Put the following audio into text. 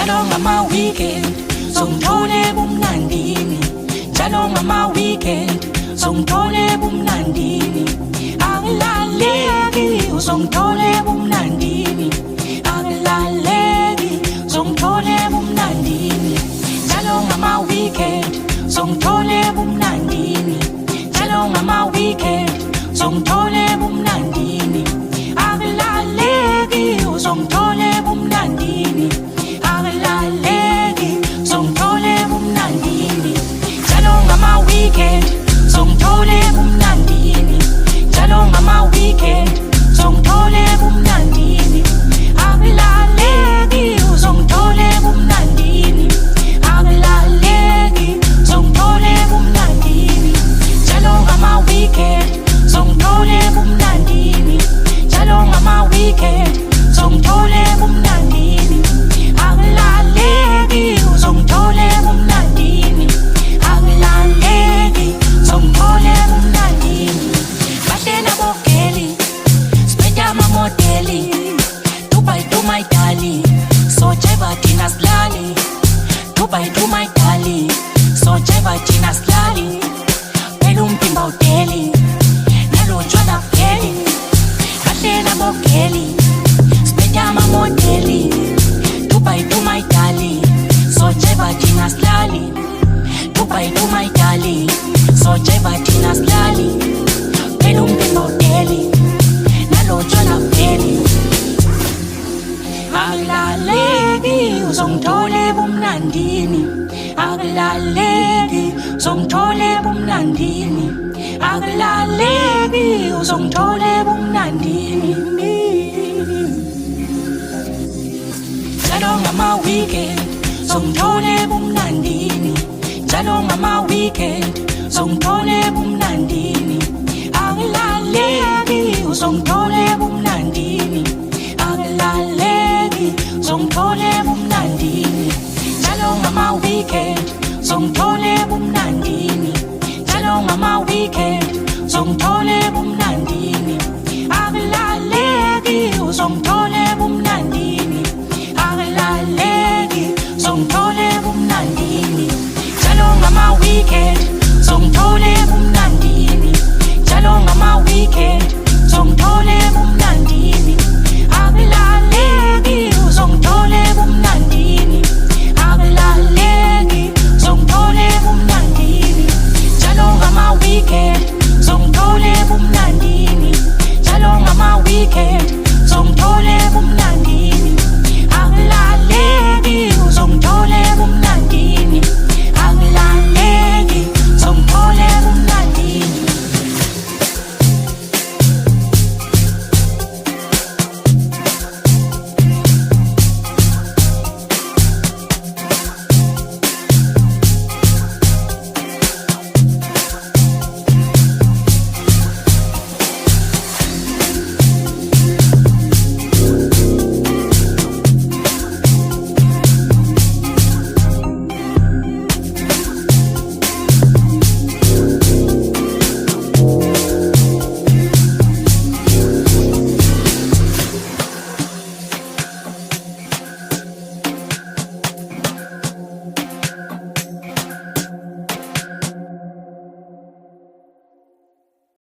njalo ngama-weekend zongithole bumnandini, njalo ngama-weekend zongithole bumnandini, angilaleki uzongithole bumnandini, angilaleki zongithole bumnandini, njalo ngama-weekend zongithole bumnandini, njalo ngama-weekend zongithole bumnandini, angilaleki uzongithole bumnandini, angilaleki zongithole bumnandini, njalo ngama-weekend zongithole bumnandini, njalo ngama-weekend zongithole bumnandini, angilaleki uzongithole bumnandini, angilaleki zongithole bumnandini, njalo ngama-weekend zongithole bumnandini, njalo ngama-weekend zongithole bumnandini, angilaleki uzongithole bumnandini, angilaleki zongithole bumnandini. Batena bokeli spenda amamodeli, Dubai to my darling, so jeva thina silali, Dubai to my darling, so jeva thina silali, phela umphimba udeli nalo tshwala pheli. Batena bokeli spenda amamodeli, Dubai to my darling, so jeva thina silali, Dubai to my darling, so jeva thina silali, phela umphimba udeli nalo tshwala pheli. Akulaleki uzongithole bumnandini, akulaleki uzongithole bumnandini, akulaleki uzongithole bumnandini. Njalo ngama-weekend zongithole bumnandini, njalo ngama-weekend zongithole bumnandini, akulaleki uzongithole bumnandini, angilaleki zongithole bumnandini, njalo ngama-weekend zongithole bumnandini, njalo ngama-weekend zongithole bumnandini, angilaleki uzongithole